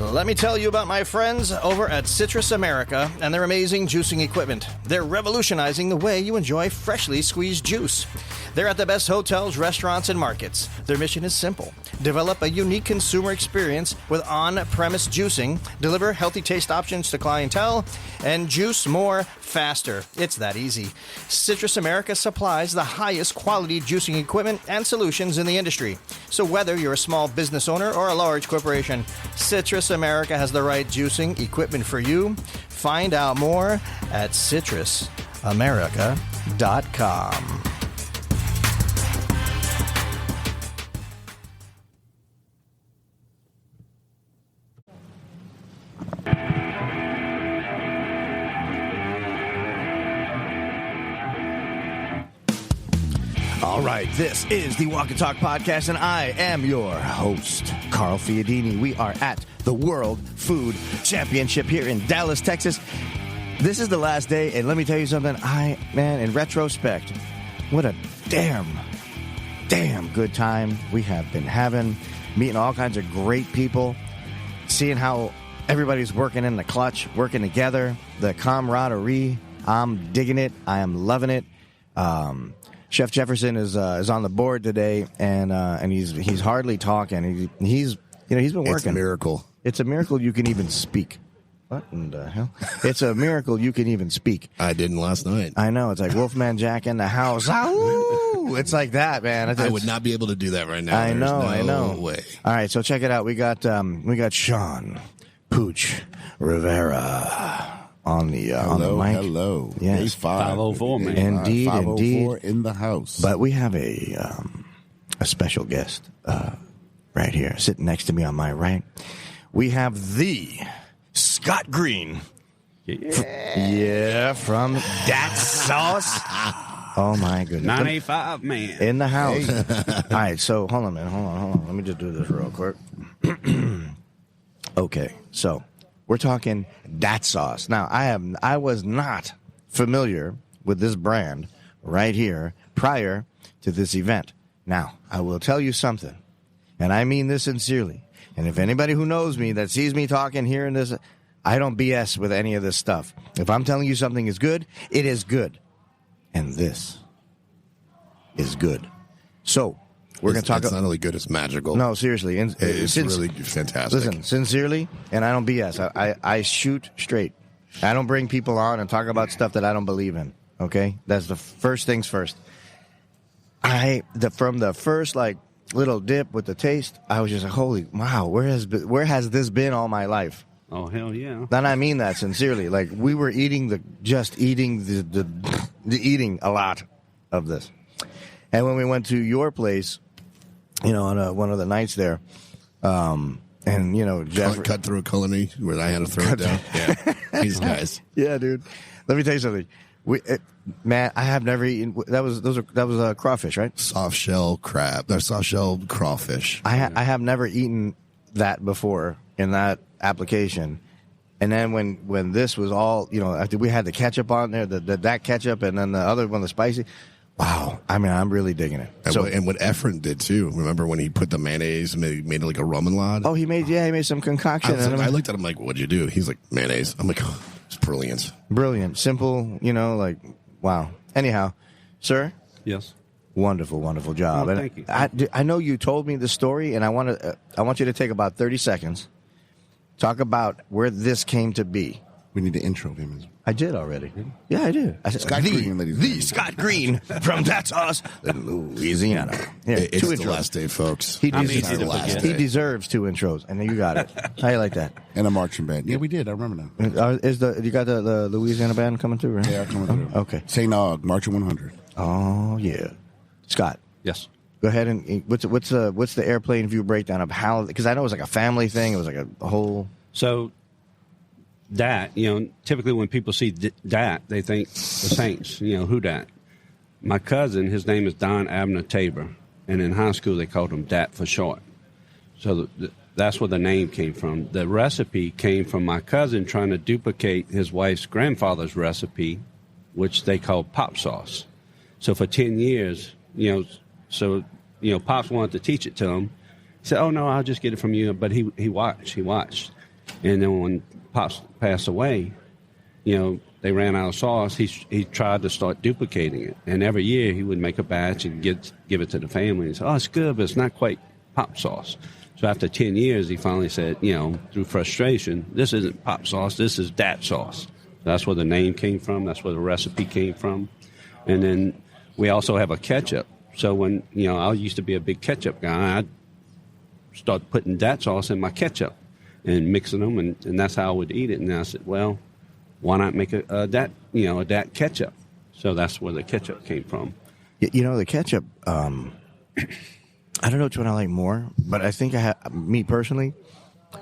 Let me tell you about my friends over at Citrus America and their amazing juicing equipment. They're revolutionizing the way you enjoy freshly squeezed juice. They're at the best hotels, restaurants, and markets. Their mission is simple. Develop a unique consumer experience with on-premise juicing, deliver healthy taste options to clientele, and juice more faster. It's that easy. Citrus America supplies the highest quality juicing equipment and solutions in the industry. So whether you're a small business owner or a large corporation, Citrus America has the right juicing equipment for you. Find out more at citrusamerica.com. All right, this is the Walk and Talk Podcast, and I am your host, Carl Fiadini. We are at the World Food Championship here in Dallas, Texas. This is the last day, and let me tell you something. In retrospect, what a damn good time we have been having, meeting all kinds of great people, seeing how everybody's working in the clutch, working together, the camaraderie. I'm digging it. I am loving it. Chef Jefferson is on the board today, and he's hardly talking. He's been working. It's a miracle. It's a miracle you can even speak. What in the hell? It's a miracle you can even speak. I didn't last night. I know. It's like Wolfman Jack in the house. Ow! It's like that, man. I would not be able to do that right now. I know. No way. All right, so check it out. We got Sean Pooch Rivera on the mic. Hello. Yes. He's 504, man. Indeed, 504 in the house. But we have a special guest right here, sitting next to me on my right. We have the Scott Green. From D.a.T Sauce. Oh, my goodness. 985, man. In the house. Hey. All right, so hold on, man. Hold on. Let me just do this real quick. Okay, so we're talking D.a.T sauce. Now, I was not familiar with this brand right here prior to this event. Now, I will tell you something, and I mean this sincerely. And if anybody who knows me that sees me talking here in this, I don't BS with any of this stuff. If I'm telling you something is good, it is good. And this is good. So, we're going to talk. It's not only good; it's magical. No, seriously, it's really fantastic. Listen, sincerely, and I don't BS. I shoot straight. I don't bring people on and talk about stuff that I don't believe in. Okay, that's the first things first. From the first little dip with the taste, I was just like, holy wow, where has this been all my life? Oh hell yeah! And I mean that sincerely. Like we were eating eating a lot of this, and when we went to your place. On one of the nights there, Jeff cut through a culinary where I had to throw it down. Yeah, these guys. Yeah, dude. Let me tell you something. I have never eaten. That was crawfish, right? Soft shell crab. They're soft shell crawfish. I have never eaten that before in that application. And then when this was all, after we had the ketchup on there, that ketchup, and then the other one, the spicy. Wow. I mean, I'm really digging it. And what Efren did, too. Remember when he put the mayonnaise and made it like a ramen? Oh, he made some concoction. I looked at him like, what'd you do? He's like, mayonnaise. I'm like, oh, it's brilliant. Brilliant. Simple, wow. Anyhow, sir? Yes. Wonderful, wonderful job. Oh, thank you. I know you told me the story, and I want you to take about 30 seconds. Talk about where this came to be. We need to intro him. I did already. Yeah, I did. I said, Scott Green, ladies and gentlemen. Scott Green from D.a.T Sauce in Louisiana. Here, it's the last day, folks. He deserves 2 intros, and you got it. How you like that? And a marching band. Yeah, we did. I remember now. You got the Louisiana band coming through, right? They are coming through. Okay. St. Aug, Marching 100. Oh, yeah. Scott. Yes. Go ahead and what's the airplane view breakdown of how? Because I know it was like a family thing. It was like a whole. So D.a.T, typically when people see D.a.T, they think the Saints. Who D.a.T? My cousin, his name is Don Abner Tabor, and in high school they called him D.a.T for short. So that's where the name came from. The recipe came from my cousin trying to duplicate his wife's grandfather's recipe, which they called pop sauce. So for 10 years, Pops wanted to teach it to him. He said, "Oh no, I'll just get it from you." But he watched. And then when Pops passed away, they ran out of sauce. He tried to start duplicating it. And every year he would make a batch and give it to the family. And say, oh, it's good, but it's not quite Pop sauce. So after 10 years, he finally said, through frustration, this isn't Pop sauce, this is D.a.T sauce. That's where the name came from. That's where the recipe came from. And then we also have a ketchup. So when, I used to be a big ketchup guy, I'd start putting D.a.T sauce in my ketchup and mixing them, and that's how I would eat it. And I said, well, why not make a D.a.T ketchup? So that's where the ketchup came from. The ketchup, I don't know which one I like more, but I think me personally,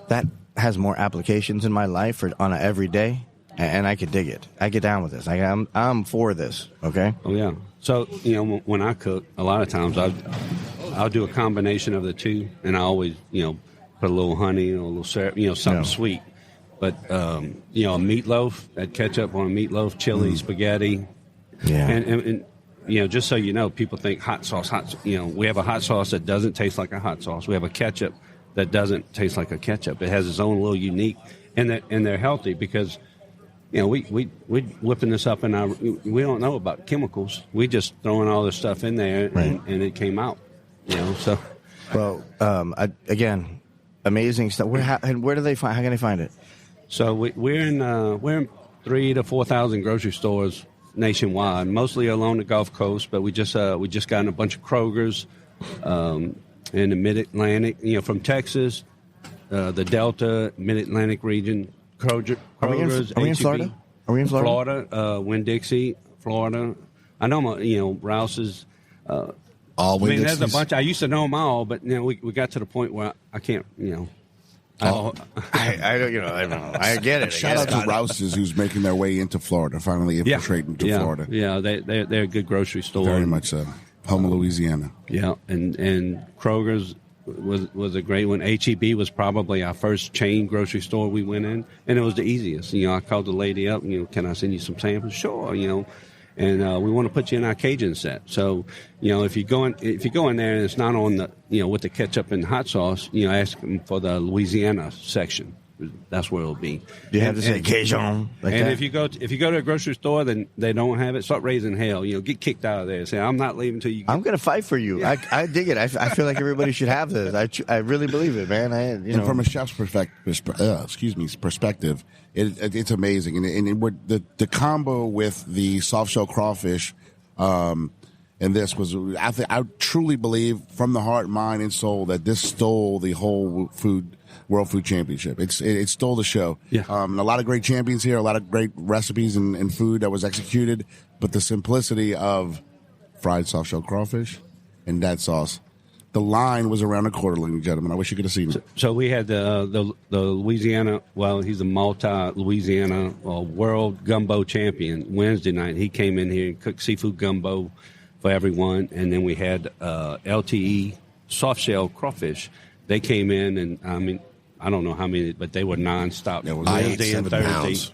that has more applications in my life on an everyday, and I could dig it. I get down with this. I'm for this. Okay. Oh yeah. So when I cook, a lot of times I'll do a combination of the two, and I always put a little honey or a little syrup, something sweet. But a meatloaf, that ketchup on a meatloaf, chili, spaghetti, and just so you know, people think hot sauce. We have a hot sauce that doesn't taste like a hot sauce. We have a ketchup that doesn't taste like a ketchup. It has its own little unique, and they're healthy because, we whipping this up, and we don't know about chemicals. We just throwing all this stuff in there, right. and it came out. So. Well, again, amazing stuff. Where do they find? How can they find it? So we're in 3,000 to 4,000 grocery stores nationwide, mostly along the Gulf Coast, but we just got in a bunch of Kroger's in the Mid-Atlantic, from Texas, the Delta, Mid-Atlantic region, Kroger's, Are we in Florida? Are we in Florida? Florida, Winn-Dixie, Florida. I know Rouse's. All there's a bunch. I used to know them all, but we got to the point where I can't, I don't. I get it. Shout out to Rouse's, who's making their way into Florida, finally infiltrating to Florida. Yeah, they're a good grocery store. Very much so. Home of Louisiana. Yeah, and Kroger's was a great one. H-E-B was probably our first chain grocery store we went in, and it was the easiest. I called the lady up, can I send you some samples? Sure, and we want to put you in our Cajun set. So, if you go in there and it's not on the, with the ketchup and hot sauce, ask them for the Louisiana section. That's where it'll be. You have to say Cajun. Like and that? if you go to a grocery store, then they don't have it. Start raising hell. Get kicked out of there. Say I'm not leaving until you. I'm going to fight for you. Yeah. I dig it. I feel like everybody should have this. I really believe it, man. And from a chef's perspective, it's amazing. And the combo with the soft shell crawfish, and this was I truly believe from the heart, mind, and soul that this stole the whole World Food Championship. It stole the show. Yeah. A lot of great champions here, a lot of great recipes and food that was executed, but the simplicity of fried soft shell crawfish and that sauce. The line was around a quarter, ladies and gentlemen. I wish you could have seen it. So we had the Louisiana, he's a multi-Louisiana world gumbo champion Wednesday night. He came in here and cooked seafood gumbo for everyone. And then we had LTE soft shell crawfish. They came in, and I don't know how many, but they were nonstop. I ate 7 pounds.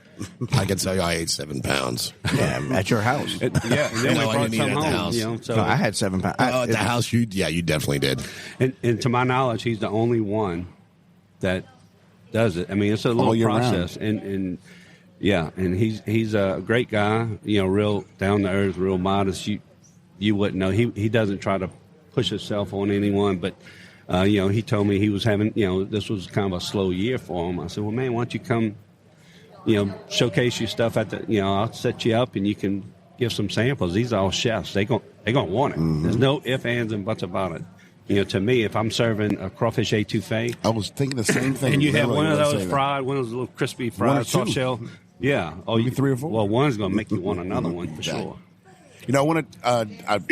I can tell you I ate 7 pounds. Yeah, at your house. And then we brought some home. No, I had 7 pounds. At the house, you definitely did. And to my knowledge, he's the only one that does it. It's a little process. And he's a great guy, real down to earth, real modest. You wouldn't know. He doesn't try to push himself on anyone, but he told me he was having, this was kind of a slow year for him. I said, well, man, why don't you come, showcase your stuff at the, I'll set you up and you can give some samples. These are all chefs. They gonna want it. Mm-hmm. There's no ifs, ands, and buts about it. To me, if I'm serving a crawfish etouffee. I was thinking the same thing. And you have one of those fried, one of those little crispy fried soft shell. Yeah. Oh, you 3 or 4? Well, one's going to make you want another one for sure. I want to.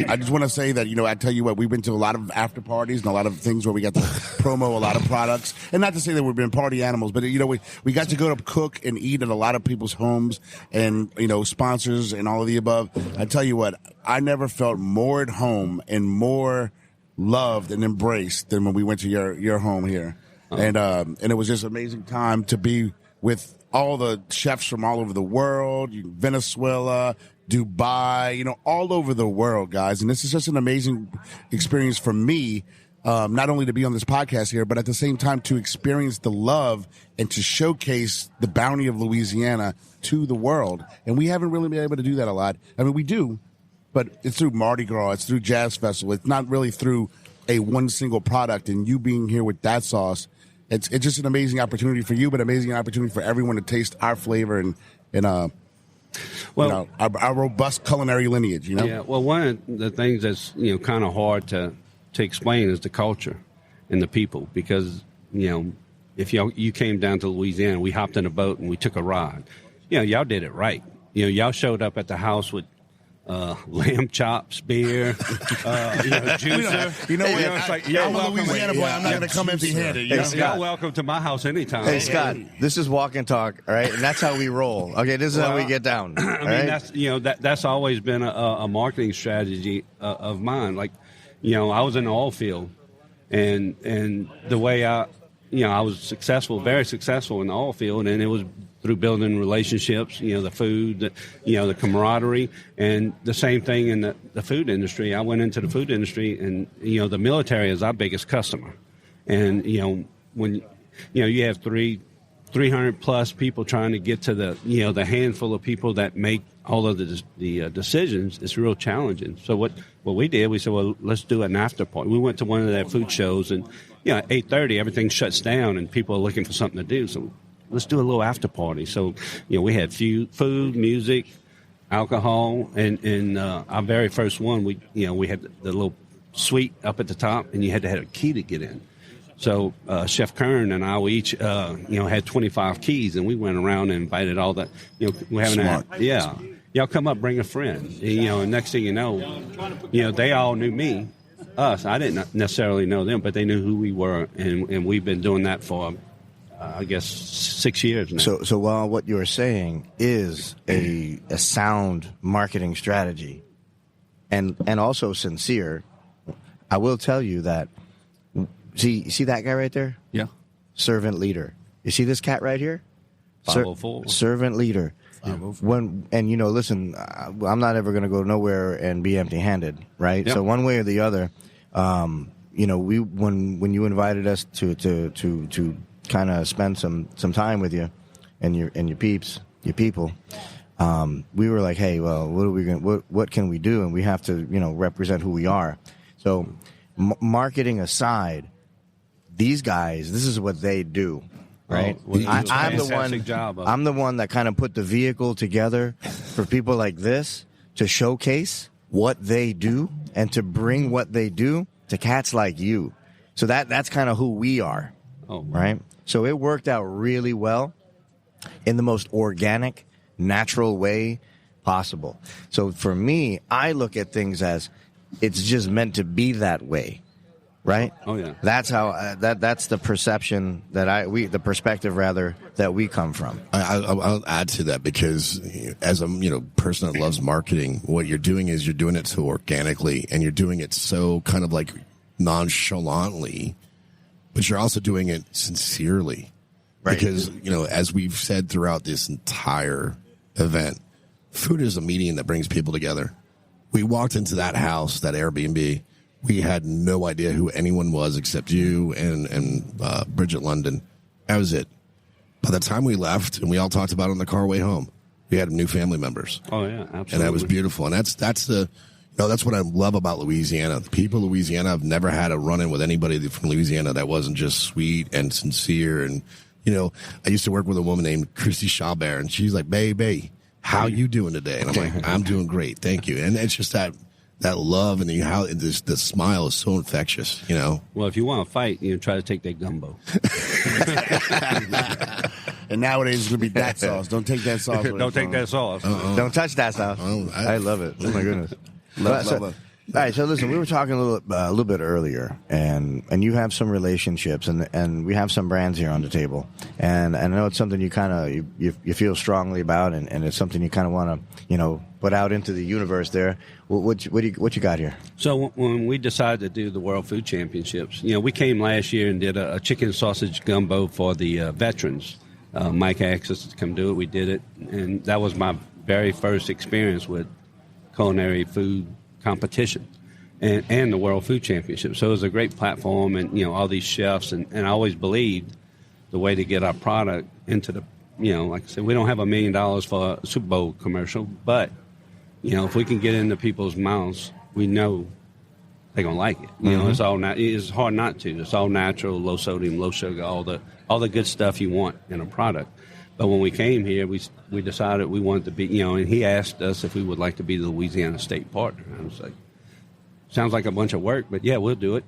I just want to say that I tell you what, we've been to a lot of after parties and a lot of things where we got to promo a lot of products, and not to say that we've been party animals, but we got to go to cook and eat at a lot of people's homes, and sponsors and all of the above. I tell you what, I never felt more at home and more loved and embraced than when we went to your home here, and it was just an amazing time to be with all the chefs from all over the world, Venezuela, Dubai, all over the world, guys. And this is just an amazing experience for me not only to be on this podcast here, but at the same time to experience the love and to showcase the bounty of Louisiana to the world. And we haven't really been able to do that a lot. I mean, we do, but it's through Mardi Gras, it's through Jazz Festival. It's not really through a one single product. And you being here with that sauce, it's just an amazing opportunity for you, but amazing opportunity for everyone to taste our flavor and our robust culinary lineage. You know. Yeah. Well, one of the things that's kind of hard to explain is the culture and the people, because if you came down to Louisiana, we hopped in a boat and we took a ride. Y'all did it right. Y'all showed up at the house with lamb chops, beer, juicer. It's like, I'm a Louisiana boy. I'm not going to come empty-handed. You're welcome to my house anytime. Hey, Scott, this is Walk and Talk, all right? And that's how we roll. Okay, this is how we get down. That's always been a marketing strategy of mine. Like, I was in the oil field, and the way I was successful, very successful in the oil field, and it was through building relationships, the food, the camaraderie, and the same thing in the food industry. I went into the food industry, and, the military is our biggest customer. And, when, you have 300 plus people trying to get to the handful of people that make all of the decisions, it's real challenging. So what we did, we said, well, let's do an after party. We went to one of their food shows, and, at 8:30, everything shuts down, and people are looking for something to do. So let's do a little after party. So, we had food, music, alcohol, and our very first one, we had the little suite up at the top, and you had to have a key to get in. So Chef Kern and I, we each, had 25 keys, and we went around and invited all the, we're having y'all come up, bring a friend. And next thing you know, they all knew me, us. I didn't necessarily know them, but they knew who we were, and we've been doing that for I guess 6 years now. So while what you're saying is a sound marketing strategy and also sincere, I will tell you that, see that guy right there? Yeah. Servant leader. You see this cat right here? 504. Servant leader. Listen, I'm not ever going to go nowhere and be empty-handed, right? Yep. So one way or the other, when you invited us to kind of spend some time with you and your people, we were like, hey, well, what can we do? And we have to represent who we are. So marketing aside, these guys, this is what they do, right? I'm the one that kind of put the vehicle together for people like this to showcase what they do and to bring what they do to cats like you. So that's kind of who we are, right? So it worked out really well in the most organic, natural way possible. So for me, I look at things as it's just meant to be that way, right? Oh yeah. That's how that's the perception the perspective rather that we come from. I'll add to that, because as a person that loves marketing, what you're doing is you're doing it so organically, and you're doing it so kind of like nonchalantly, but you're also doing it sincerely, right? Because as we've said throughout this entire event, food is a medium that brings people together. We walked into that house, that Airbnb. We had no idea who anyone was except you and Bridget London. That was it. By the time we left, and we all talked about it on the car way home, we had new family members. Oh yeah, absolutely. And that was beautiful. And that's that's what I love about Louisiana. The people of Louisiana, have never had a run-in with anybody from Louisiana that wasn't just sweet and sincere. And I used to work with a woman named Christy Chabert, and she's like, "Baby, how you doing today?" And I'm like, "I'm doing great, thank you." And it's just that love, and the smile is so infectious, Well, if you want to fight, try to take that gumbo. And nowadays it's going to be that sauce. Don't take that sauce. Don't take that sauce. Don't touch that sauce. I love it. Oh my goodness. Love it. All right, so listen, we were talking a little bit earlier, and you have some relationships, and we have some brands here on the table, and I know it's something you kind of you feel strongly about, and it's something you kind of want to put out into the universe. There, what you got here? So when we decided to do the World Food Championships, we came last year and did a chicken sausage gumbo for the veterans. Mike asked us to come do it. We did it, and that was my very first experience with culinary food competition. and the World Food Championship. So it was a great platform, and all these chefs, and I always believed the way to get our product into the, like I said, we don't have $1 million for a Super Bowl commercial, but if we can get into people's mouths, we know they're gonna like it. It's all it's hard not to. It's all natural, low sodium, low sugar, all the good stuff you want in a product. But when we came here, we decided we wanted to be, and he asked us if we would like to be the Louisiana state partner. I was like, sounds like a bunch of work, but yeah, we'll do it.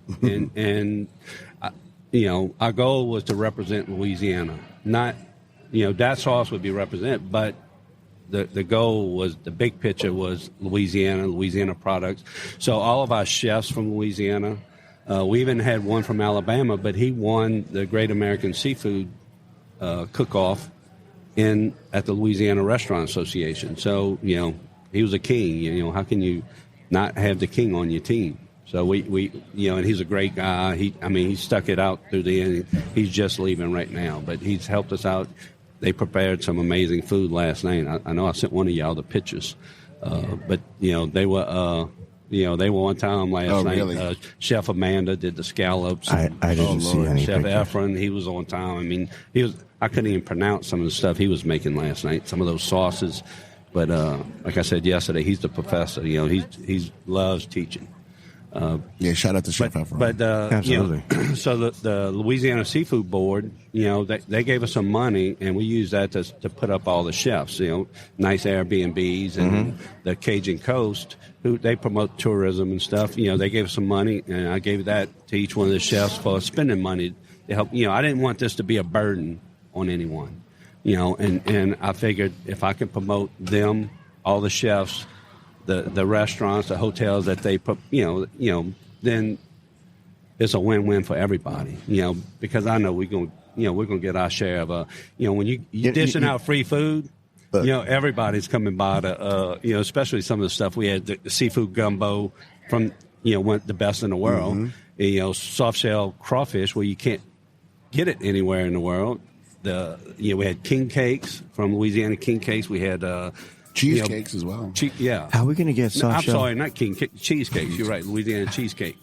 and our goal was to represent Louisiana. Not, that sauce would be represented, but the goal was, the big picture was Louisiana products. So all of our chefs from Louisiana, we even had one from Alabama, but he won the Great American Seafood Cook-Off at the Louisiana Restaurant Association. So, he was a king. How can you not have the king on your team? So we and he's a great guy. He stuck it out through the end. He's just leaving right now, but he's helped us out. They prepared some amazing food last night. I know I sent one of y'all the pictures, but they were on time last night. Really? Chef Amanda did the scallops. I didn't see any Chef pictures. Efren, he was on time. I couldn't even pronounce some of the stuff he was making last night. Some of those sauces, but like I said yesterday, he's the professor. He loves teaching. Shout out to Chef Efren. But Absolutely. So the Louisiana Seafood Board, they gave us some money, and we used that to put up all the chefs. Nice Airbnbs and the Cajun Coast, who they promote tourism and stuff. They gave us some money, and I gave that to each one of the chefs for spending money to help. I didn't want this to be a burden on anyone. And I figured if I could promote them, all the chefs, the restaurants, the hotels that they put, then it's a win-win for everybody. Because I know we're gonna get our share of when you dishing out free food, everybody's coming by to especially some of the stuff we had, the seafood gumbo from went the best in the world. Soft shell crawfish where you can't get it anywhere in the world. We had king cakes from Louisiana, king cakes. We had cheesecakes as well. How are we going to get soft shell? I'm sorry, not king cake, cheesecakes. You're right, Louisiana cheesecake.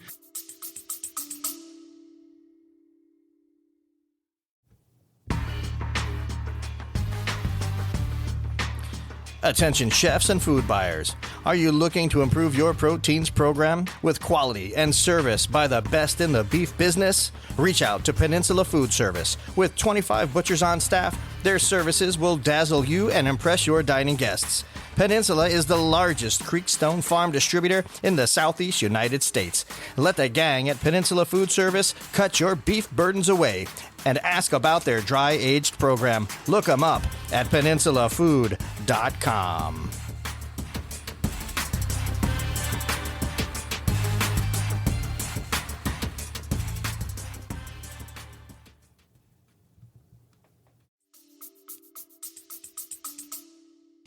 Attention chefs and food buyers. Are you looking to improve your proteins program with quality and service by the best in the beef business? Reach out to Peninsula Food Service. With 25 butchers on staff, their services will dazzle you and impress your dining guests. Peninsula is the largest Creekstone farm distributor in the southeast United States. Let the gang at Peninsula Food Service cut your beef burdens away and ask about their dry-aged program. Look them up at peninsulafood.com.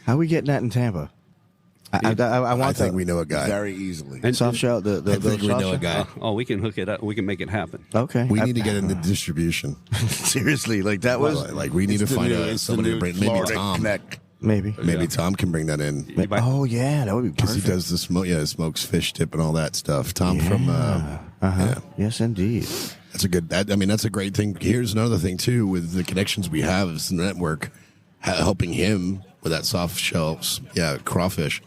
How are we getting that in Tampa? I think we know a guy. Very easily. And Soft shell, the I think we soft know a shell? guy. We can hook it up. We can make it happen. Okay. We need to get into distribution. Seriously, like that was Like we need to find somebody to bring. Maybe Florida Tom. Connect. maybe. Maybe Tom can bring that in Oh yeah, that would be because perfect. he does the smoke. Yeah, smokes fish tip and all that stuff. Tom from. Yeah. Yes, indeed. That's a good. That's a great thing. Here's another thing too with the connections we have as the network, helping him with that soft shells. Yeah, crawfish.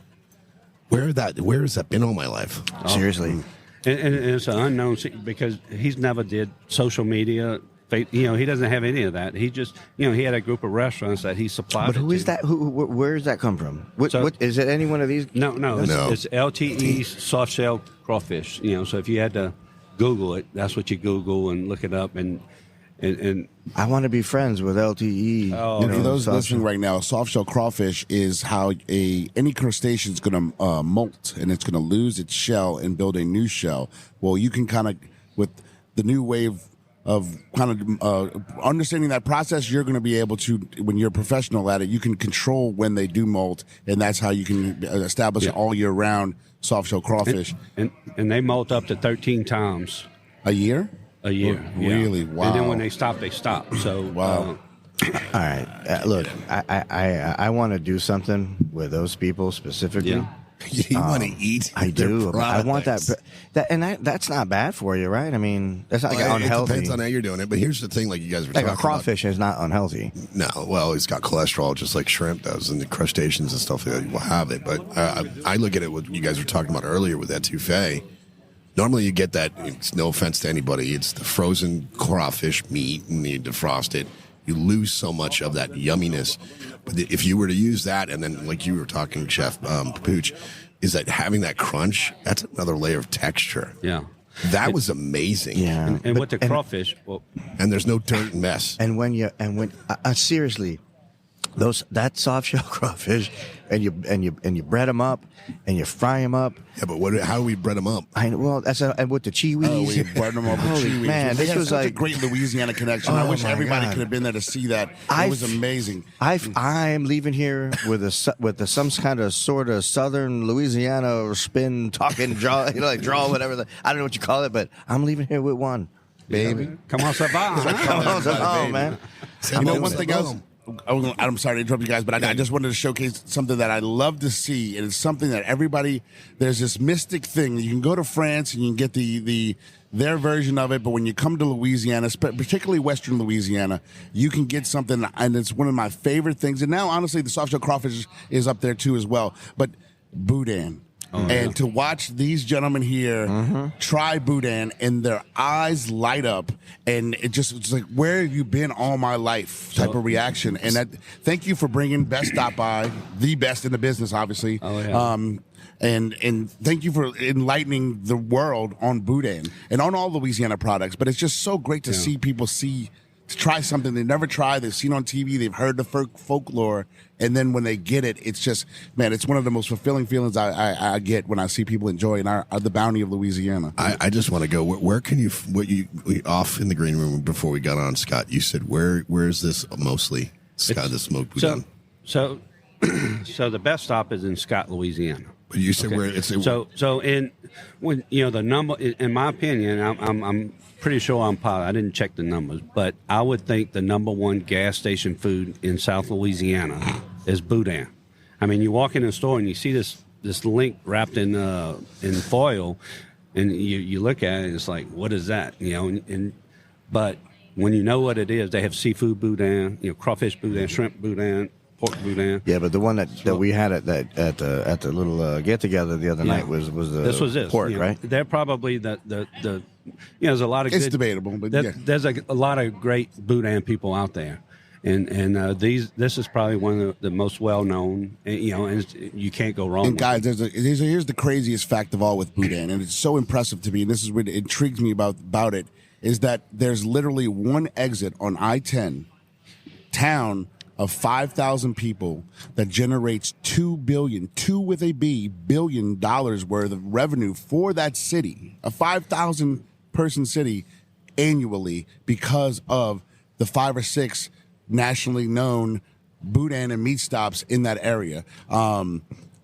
Where has that been all my life? Seriously. And it's an unknown because he's never did social media. He doesn't have any of that. He just, he had a group of restaurants that he supplied. But who is that? Where does that come from? What is it? Any one of these? No. It's LTE soft shell crawfish. So if you had to Google it, that's what you Google and look it up. And I want to be friends with LTE. For those listening right now, soft shell crawfish is how any crustacean is going to molt, and it's going to lose its shell and build a new shell. Well, you can kind of, with the new wave of kind of understanding that process, you're going to be able to, when you're a professional at it, you can control when they do molt, and that's how you can establish an all year round soft shell crawfish. And they molt up to 13 times A year? a year. Really? Wow. And then when they stop, they stop. So Wow. All right, look, I want to do something with those people specifically. Yeah. You want to eat? I their do. I want products. that's not bad for you, right? I mean, that's not like unhealthy. It depends on how you're doing it. But here's the thing: like you guys were like talking a crawfish is not unhealthy. about. No, well, it's got cholesterol, just like shrimp does, and the crustaceans and stuff like that will have it. But I look at it what you guys were talking about earlier with that etouffee. Normally, you get that. It's no offense to anybody. It's the frozen crawfish meat, and you defrost it. You lose so much of that yumminess. But if you were to use that, and then like you were talking, Chef Pooch, is that having that crunch? That's another layer of texture. Yeah. That was amazing. Yeah, And with the crawfish, well, And there's no dirt and mess. and when seriously, that soft shell crawfish, and you bread them up, and you fry them up. Yeah, but how do we bread them up? And with the chiwis. Oh, we bred them up with Holy Chiwis. man, They this had was such a like great Louisiana connection. I Oh, wish my everybody God. could have been there to see that. It I've- was amazing. I'm leaving here with some kind of sort of Southern Louisiana spin, talking, draw, like draw, whatever. I don't know what you call it, but I'm leaving here with one, baby. come on, Savannah. Oh man. You know, one thing else. I'm sorry to interrupt you guys, but I just wanted to showcase something that I love to see, and it's something that everybody. There's this mystic thing. You can go to France and you can get their version of it, but when you come to Louisiana, particularly Western Louisiana, you can get something, and it's one of my favorite things. And now, honestly, the soft shell crawfish is up there too as well. But Boudin. And to watch these gentlemen here try Boudin and their eyes light up, and it's like, where have you been all my life type of reaction. And thank you for bringing Best Stop By, the best in the business, obviously. Oh, yeah. And thank you for enlightening the world on Boudin and on all Louisiana products. But it's just so great to see people try something they never tried, they've seen on TV, they've heard the folklore, and then when they get it, it's just, man, it's one of the most fulfilling feelings I get when I see people enjoying the bounty of Louisiana. I just want to go. Where can you? Off in the green room before we got on, Scott? You said where is this mostly? Scott, the smoked Boudin. So the best stop is in Scott, Louisiana. But you said where it's when the number, in my opinion, I'm pretty sure I didn't check the numbers, but I would think the number one gas station food in South Louisiana is Boudin. I mean, you walk in the store and you see this link wrapped in foil, and you look at it and it's like, what is that? But when you know what it is, they have seafood Boudin, crawfish Boudin, shrimp Boudin, pork Boudin. Yeah, but the one that we had at the little get together the other night was the pork, right? They're probably the there's a lot of It's debatable, but there's a lot of great Boudin people out there, and this is probably one of the most well known. And you can't go wrong. And guys, here's the craziest fact of all with Boudin, and it's so impressive to me. And this is what intrigues me about it is that there's literally one exit on I-10 town of 5,000 people that generates $2 billion worth of revenue for that city, a 5,000 person city annually, because of the 5 or 6 nationally known Boudin and meat stops in that area.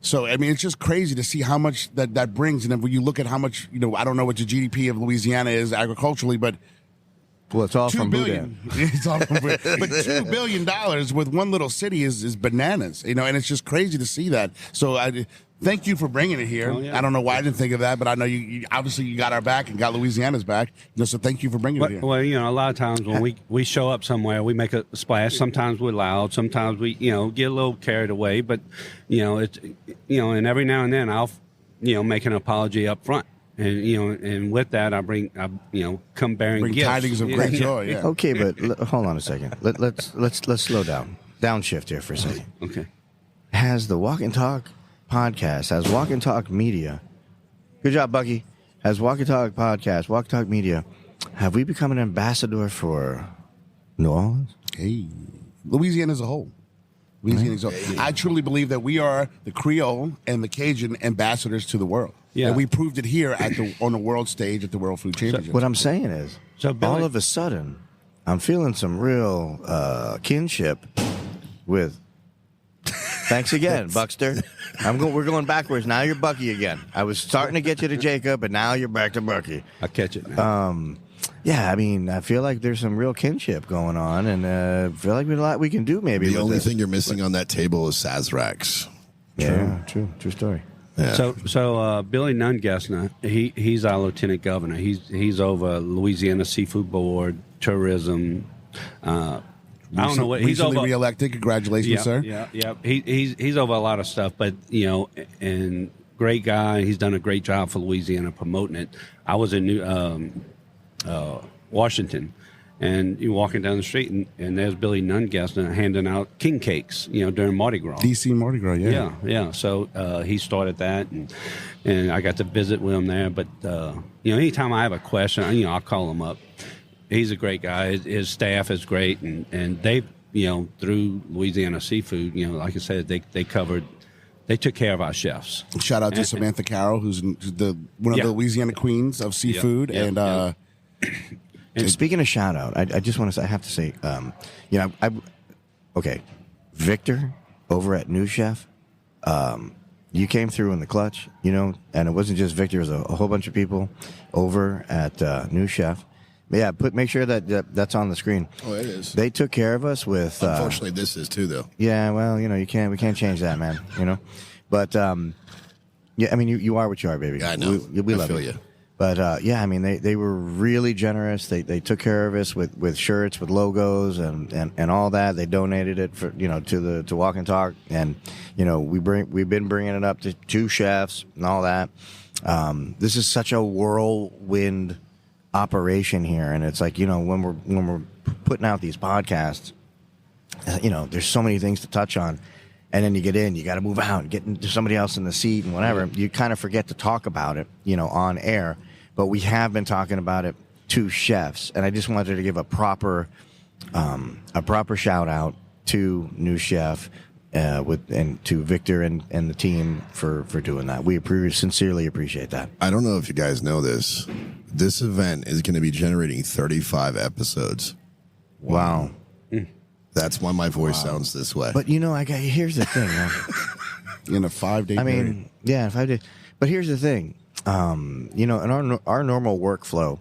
So, I mean, it's just crazy to see how much that brings. And then when you look at how much, I don't know what the GDP of Louisiana is agriculturally, but well, it's all $2 from billion. Boudin. It's all from Boudin. But $2 billion with one little city is bananas, and it's just crazy to see that. So thank you for bringing it here. Oh, yeah. I don't know why I didn't think of that, but I know you obviously you got our back and got Louisiana's back. So thank you for bringing it here. Well, a lot of times when we show up somewhere, we make a splash. Sometimes we're loud. Sometimes we, get a little carried away. But, it's, and every now and then I'll, make an apology up front. And with that, I come bearing gifts. Tidings of great joy. Yeah. Okay, but hold on a second. Let's slow down. Downshift here for a second. Okay. Has the Walk and Talk podcast, has Walk and Talk Media, good job, Bucky, has Walk and Talk podcast, Walk and Talk Media, have we become an ambassador for New Orleans? Hey, Louisiana as a whole. I truly believe that we are the Creole and the Cajun ambassadors to the world. Yeah. And we proved it here on the world stage at the World Food Championship. What I'm saying is, Billy, all of a sudden, I'm feeling some real kinship with. Thanks again, Buckster. We're going backwards. Now you're Bucky again. I was starting to get you to Jacob, but now you're back to Bucky. I catch it now. Yeah, I mean, I feel like there's some real kinship going on, and I feel like there's a lot we can do maybe. The only thing you're missing on that table is Sazeracs. Yeah, true story. Yeah. So Billy Nungessner, he's our lieutenant governor. He's over Louisiana Seafood Board, tourism. I don't know what he's recently over. reelected. Congratulations, sir. Yeah. He's over a lot of stuff, but and great guy. He's done a great job for Louisiana promoting it. I was in Washington. And you're walking down the street, and there's Billy Nungessner handing out king cakes, during Mardi Gras. D.C. Mardi Gras, yeah. Yeah. So he started that, and I got to visit with him there. But, anytime I have a question, I'll call him up. He's a great guy. His staff is great, and they, through Louisiana Seafood, like I said, they took care of our chefs. Shout out to Samantha Carroll, who's one of the Louisiana queens of seafood, And speaking of shout out, I just want to say, I have to say, Victor over at New Chef, you came through in the clutch, and it wasn't just Victor, it was a whole bunch of people over at New Chef. But yeah, make sure that's on the screen. Oh, it is. They took care of us with. Unfortunately, this is too, though. Yeah, well, we can't change that, man. But yeah, I mean, you are what you are, baby. Yeah, I know. We love you. But yeah, I mean, they were really generous. They took care of us with shirts, with logos, and all that. They donated it for to Walk and Talk, and we've been bringing it up to 2 chefs and all that. This is such a whirlwind operation here, and it's like when we're putting out these podcasts, there's so many things to touch on. And then you get in, you got to move out, get into somebody else in the seat and whatever. You kind of forget to talk about it, on air. But we have been talking about it to chefs, and I just wanted to give a proper shout out to New Chef, and to Victor and the team for doing that. We sincerely appreciate that. I don't know if you guys know this. This event is going to be generating 35 episodes. Wow. That's why my voice sounds this way. But here's the thing, man. In a 5-day period. Yeah, 5 days. But here's the thing. In our normal workflow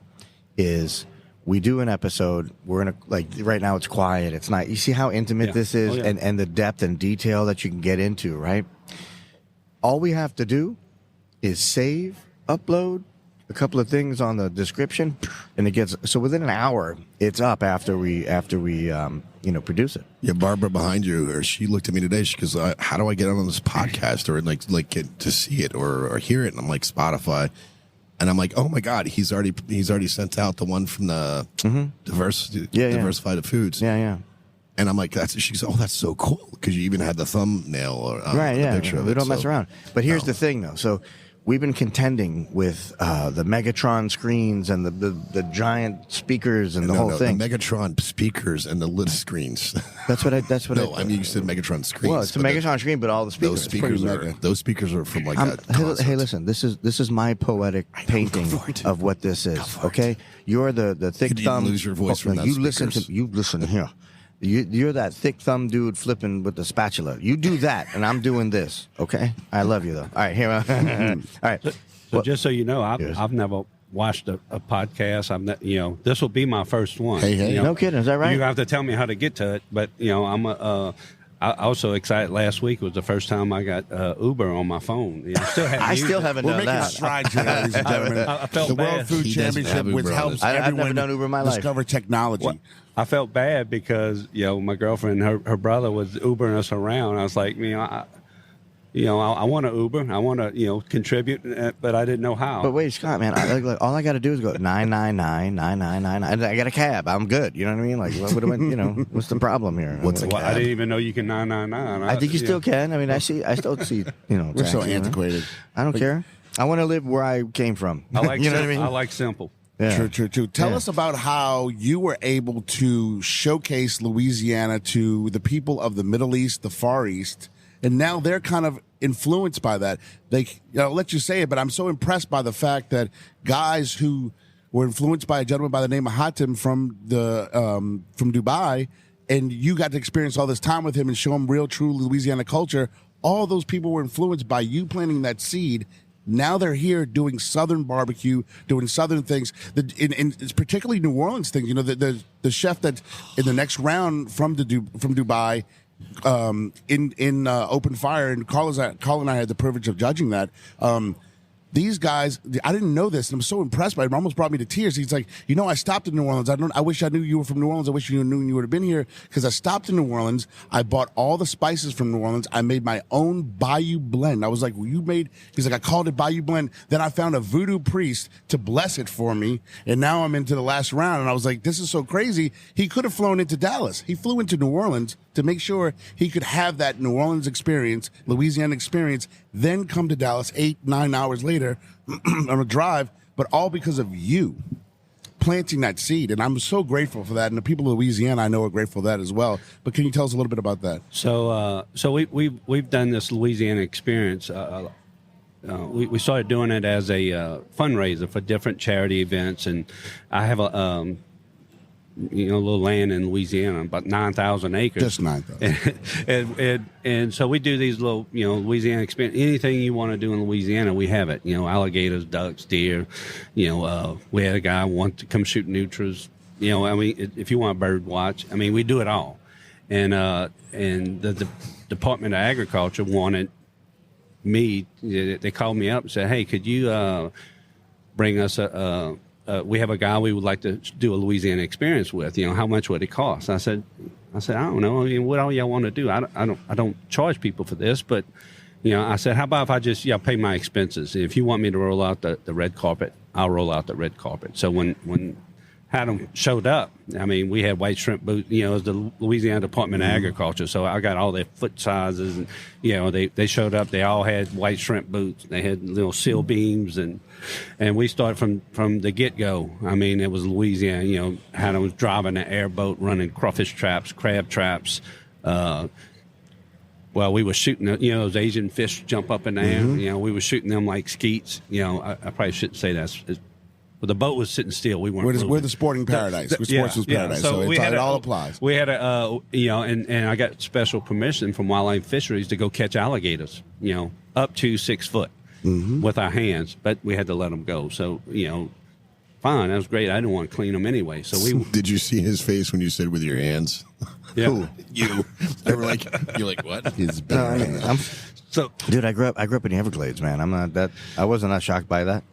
is we do an episode. We're gonna right now it's quiet. It's not. You see how intimate this is, and the depth and detail that you can get into, right? All we have to do is save, upload a couple of things on the description, and it gets so within an hour it's up after we produce it. Yeah, Barbara behind you, she looked at me today. She goes, "How do I get on this podcast or like get to see it or hear it?" And I'm like, Spotify, and I'm like, oh my god, he's already sent out the one from the diversified foods. Yeah. And I'm like, she goes, oh, that's so cool because you even had the thumbnail or the picture of it. We don't mess around. But here's the thing, though. So we've been contending with the Megatron screens and the giant speakers and the whole thing. The Megatron speakers and the little screens. That's what I. I mean, you said Megatron screens. Well, it's a Megatron screen, but all the speakers. Those speakers are from like a concert. Hey, listen. This is my poetic painting of what this is. Okay, you're the thick thumb. Lose your voice from that. You listen here. You're that thick thumb dude flipping with the spatula. You do that, and I'm doing this. Okay, I love you though. All right, here. All right. So just so you know, I've never watched a podcast. I'm not, this will be my first one. Hey, no kidding. Is that right? You have to tell me how to get to it, but I was so excited. Last week was the first time I got Uber on my phone. I still haven't We're done making that. strides here, ladies and gentlemen. I felt the bad. World Food Championship, which helps I've never everyone done Uber in my life. discover technology. Well, I felt bad because my girlfriend, her brother was Ubering us around. I was like, I want to Uber. I want to contribute, but I didn't know how. But wait, Scott, man, all I got to do is go 999. I got a cab. I'm good. You know what I mean? Like, what do I? What's the problem here? I didn't even know you can 999. I think you still can. I mean, I still see. We're taxi, so antiquated. I don't care. I want to live where I came from. I like you know what I mean? I like simple. Yeah. True. Tell us about how you were able to showcase Louisiana to the people of the Middle East, the Far East, and now they're kind of influenced by that. I'll let you say it, but I'm so impressed by the fact that guys who were influenced by a gentleman by the name of Hatem from Dubai, and you got to experience all this time with him and show him real, true Louisiana culture. All those people were influenced by you planting that seed. Now they're here doing Southern barbecue, doing Southern things. It's particularly New Orleans things. The chef that's in the next round from Dubai in open fire, and Carl and I had the privilege of judging that. These guys, I didn't know this, and I'm so impressed by it. It almost brought me to tears. He's like, I stopped in New Orleans. I wish I knew you were from New Orleans. I wish you knew you would have been here, because I stopped in New Orleans. I bought all the spices from New Orleans. I made my own Bayou blend. I was like, he's like, I called it Bayou blend. Then I found a voodoo priest to bless it for me, and now I'm into the last round. And I was like, this is so crazy. He could have flown into Dallas. He flew into New Orleans to make sure he could have that New Orleans experience, Louisiana experience, then come to Dallas 8-9 hours later on a drive, but all because of you planting that seed. And I'm so grateful for that. And the people of Louisiana, I know, are grateful for that as well. But can you tell us a little bit about that? So we've done this Louisiana experience. We started doing it as a fundraiser for different charity events, and I have a little land in Louisiana, about 9,000 acres. Just 9,000. And so we do these little, Louisiana experience. Anything you want to do in Louisiana, we have it. Alligators, ducks, deer. We had a guy want to come shoot nutras. If you want a bird watch, we do it all. And the Department of Agriculture wanted me. They called me up and said, "Hey, could you bring us we have a guy we would like to do a Louisiana experience with. How much would it cost?" I said, I don't know. What all y'all want to do? I don't charge people for this, but I said, how about if I just pay my expenses? If you want me to roll out the red carpet, I'll roll out the red carpet. So when Haddam showed up, we had white shrimp boots. It was the Louisiana Department of Agriculture, so I got all their foot sizes, and they showed up. They all had white shrimp boots. They had little seal beams, and we started from the get go. It was Louisiana. Haddam was driving an airboat, running crawfish traps, crab traps. We were shooting, those Asian fish jump up in the air. We were shooting them like skeets. I probably shouldn't say that. Well, the boat was sitting still. We weren't. We're the sporting paradise. We're sportsman's paradise. So it all applies. We had and I got special permission from Wildlife Fisheries to go catch alligators. Up to 6 foot with our hands, but we had to let them go. So fine, that was great. I didn't want to clean them anyway. So we. Did you see his face when you said with your hands? Yeah. Who? You. They were like, you're like, what? Dude, I grew up in the Everglades, man. I'm not that. I wasn't that shocked by that.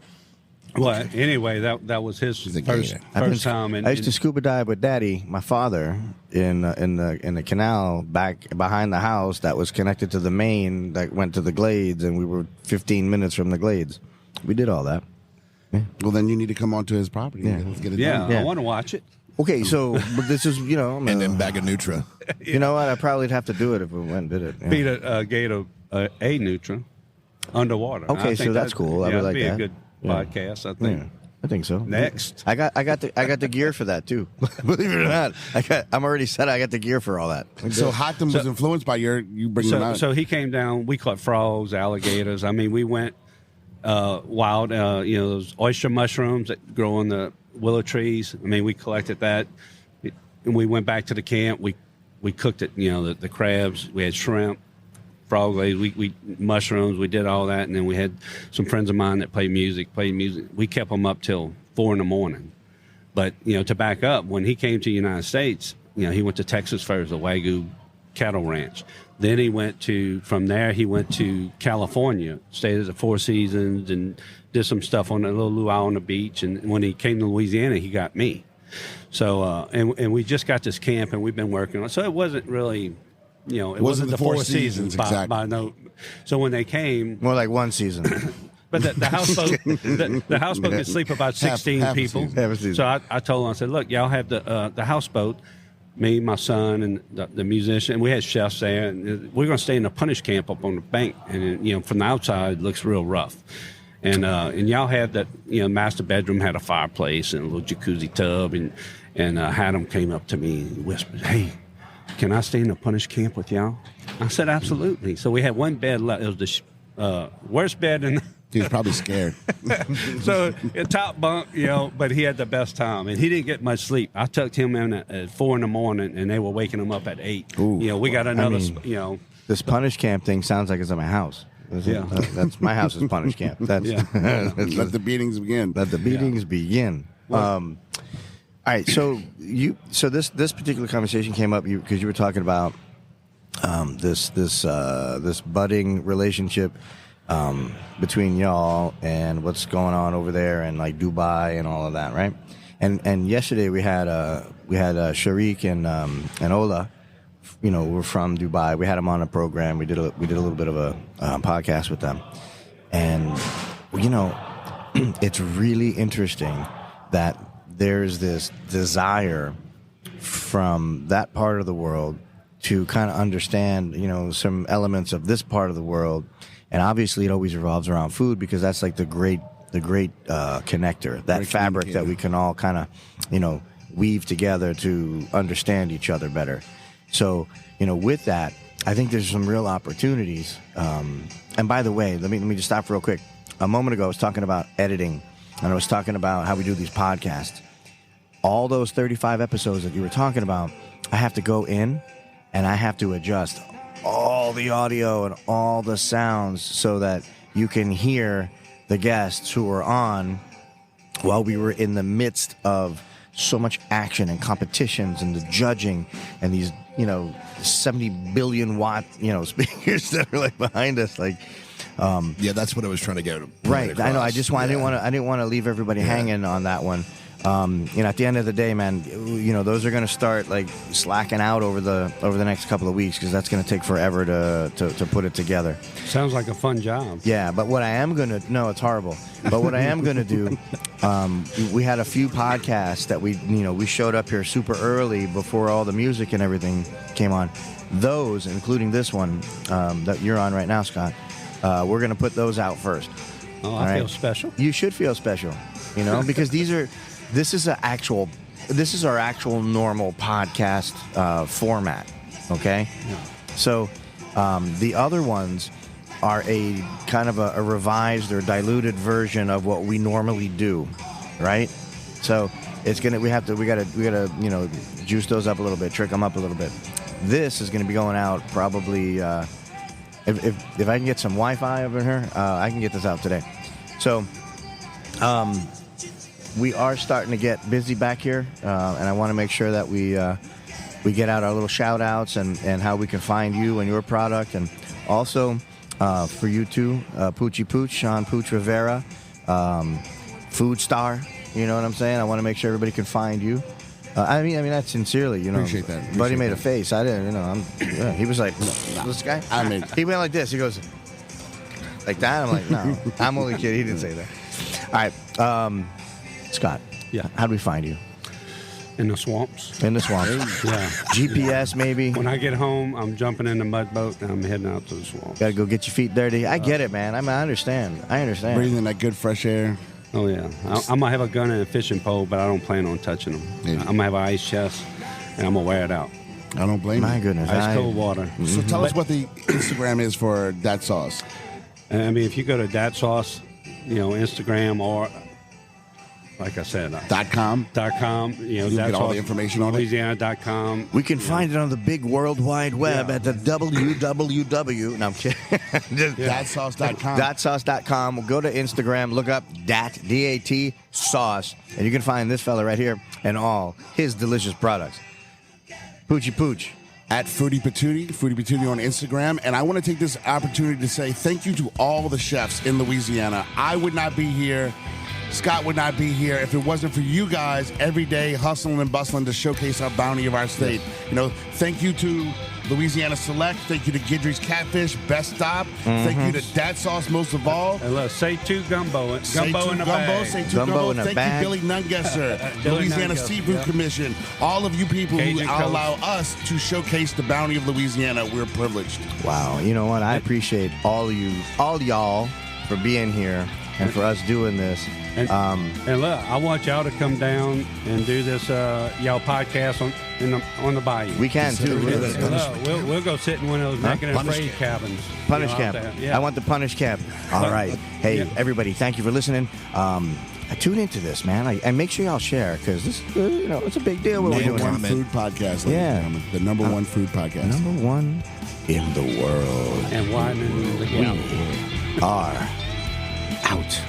Well, anyway, that was his first time. I used to scuba dive with Daddy, my father, in the canal back behind the house that was connected to the main that went to the Glades, and we were 15 minutes from the Glades. We did all that. Yeah. Well, then you need to come onto his property. Yeah. Let's get it done. I want to watch it. Okay, so but this is and then bag of Nutra. You know what? I probably have to do it if we went and did it. Yeah. Feed a gator a Nutra underwater. Okay, so that's cool. I would like be that. A good podcast, I think. Yeah, I think so. Next, I got the gear for that too. Believe it or not, I'm already set. I got the gear for all that. So Hatem was influenced by you bringing them out. So he came down. We caught frogs, alligators. We went wild. Those oyster mushrooms that grow on the willow trees. We collected that, and we went back to the camp. We cooked it. The crabs. We had shrimp, frog legs. We mushrooms. We did all that, and then we had some friends of mine that played music. We kept them up till 4 a.m. But to back up, when he came to the United States, he went to Texas first, the Wagyu cattle ranch. Then from there he went to California, stayed at the Four Seasons, and did some stuff on a little luau on the beach. And when he came to Louisiana, he got me. So and we just got this camp, and we've been working on it. So it wasn't really, it wasn't the Four Seasons exactly. by no. So when they came, more like one season. But the houseboat, the houseboat could sleep about 16 half people. a season. So I told them, I said, look, y'all have the houseboat. Me, my son, and the musician, and we had chefs there. And we're going to stay in a punish camp up on the bank, and from the outside it looks real rough. And y'all have that. Master bedroom had a fireplace and a little jacuzzi tub, and Haddam came up to me and whispered, "Hey, can I stay in a punish camp with y'all?" I said, "Absolutely." So we had one bed left. It was the worst bed in. He was probably scared. So a top bunk, but he had the best time, and he didn't get much sleep. I tucked him in at 4 a.m, and they were waking him up at 8. Ooh. We got another. This punish camp thing sounds like it's at my house. That's my house is punish camp. That's Let the beatings begin. Let the beatings begin. All right, so this particular conversation came up because you were talking about this budding relationship between y'all and what's going on over there and like Dubai and all of that, right? And yesterday we had Sharik and Ola, we're from Dubai. We had them on a program. We did a little bit of a podcast with them, and it's really interesting that there's this desire from that part of the world to kind of understand, some elements of this part of the world. And obviously it always revolves around food because that's like the great connector, that fabric that we can all kind of, weave together to understand each other better. So, with that, I think there's some real opportunities. And by the way, let me just stop real quick. A moment ago, I was talking about editing, and I was talking about how we do these podcasts. All those 35 episodes that you were talking about, I have to go in and I have to adjust all the audio and all the sounds so that you can hear the guests who were on while we were in the midst of so much action and competitions and the judging and these, 70 billion watt, speakers that are like behind us. Like, yeah, that's what I was trying to get. Right. Across. I know. I didn't want to leave everybody hanging on that one. At the end of the day, man, those are going to start like slacking out over the next couple of weeks because that's going to take forever to put it together. Sounds like a fun job. Yeah, but what I am going to no, it's horrible. But what I am going to do, we had a few podcasts that we showed up here super early before all the music and everything came on. Those, including this one that you're on right now, Scott, we're going to put those out first. Oh, I feel special. You should feel special, because this is our actual normal podcast format, okay? Yeah. So the other ones are a kind of a revised or diluted version of what we normally do, right? So we gotta juice those up a little bit, trick them up a little bit. This is gonna be going out probably if I can get some Wi-Fi over here, I can get this out today. So. We are starting to get busy back here, and I want to make sure that we get out our little shout-outs and how we can find you and your product. And also, for you too, Poochie Pooch, Sean Pooch Rivera, Food Star, you know what I'm saying? I want to make sure everybody can find you. I mean that sincerely, Appreciate that. Buddy made a face. I didn't, he was like, this guy? He went like this. He goes, like that? I'm like, no, I'm only kidding. He didn't say that. All right. Scott, yeah. How do we find you? In the swamps. In the swamps. Yeah. GPS, maybe? When I get home, I'm jumping in the mud boat, and I'm heading out to the swamps. Got to go get your feet dirty. I get it, man. I understand. Breathing that good fresh air. Oh, yeah. I'm going to have a gun and a fishing pole, but I don't plan on touching them. Yeah. I'm going to have an ice chest, and I'm going to wear it out. I don't blame you. My goodness. Ice cold water. So tell us what the Instagram is for that sauce. I mean, if you go to that sauce, Instagram or... Like I said, .com. You get all the information on it. Louisiana.com. We can find it on the big World Wide Web at the www. No, I'm kidding. Datsauce.com. Datsauce.com. We'll go to Instagram, look up Dat, D.A.T, sauce, and you can find this fella right here and all his delicious products. Poochie Pooch. At Foodie Patootie on Instagram. And I want to take this opportunity to say thank you to all the chefs in Louisiana. I would not be here. Scott would not be here if it wasn't for you guys every day hustling and bustling to showcase our bounty of our state. Thank you to Louisiana Select. Thank you to Guidry's Catfish, Best Stop. Thank you to Dat Sauce most of all. And look, say two gumbo. Gumbo in the bag. Say two gumbo. Thank you, Billy Nungesser, Louisiana Seafood Commission. All of you people who allow us to showcase the bounty of Louisiana. We're privileged. Wow. You know what? I appreciate all y'all for being here and for us doing this. And look, I want y'all to come down and do this y'all podcast on the bayou. We can too. We'll go sit in one of those making afraid cabins. Punish camp. Yeah. I want the punish camp. All right. Hey, everybody, thank you for listening. Tune into this, man, and make sure y'all share because this, it's a big deal. What we're doing. Number one food podcast. The number one food podcast. Number one in the world. And widening the gap. We are out.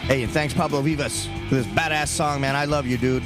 Hey, and thanks Pablo Vivas for this badass song, man. I love you, dude.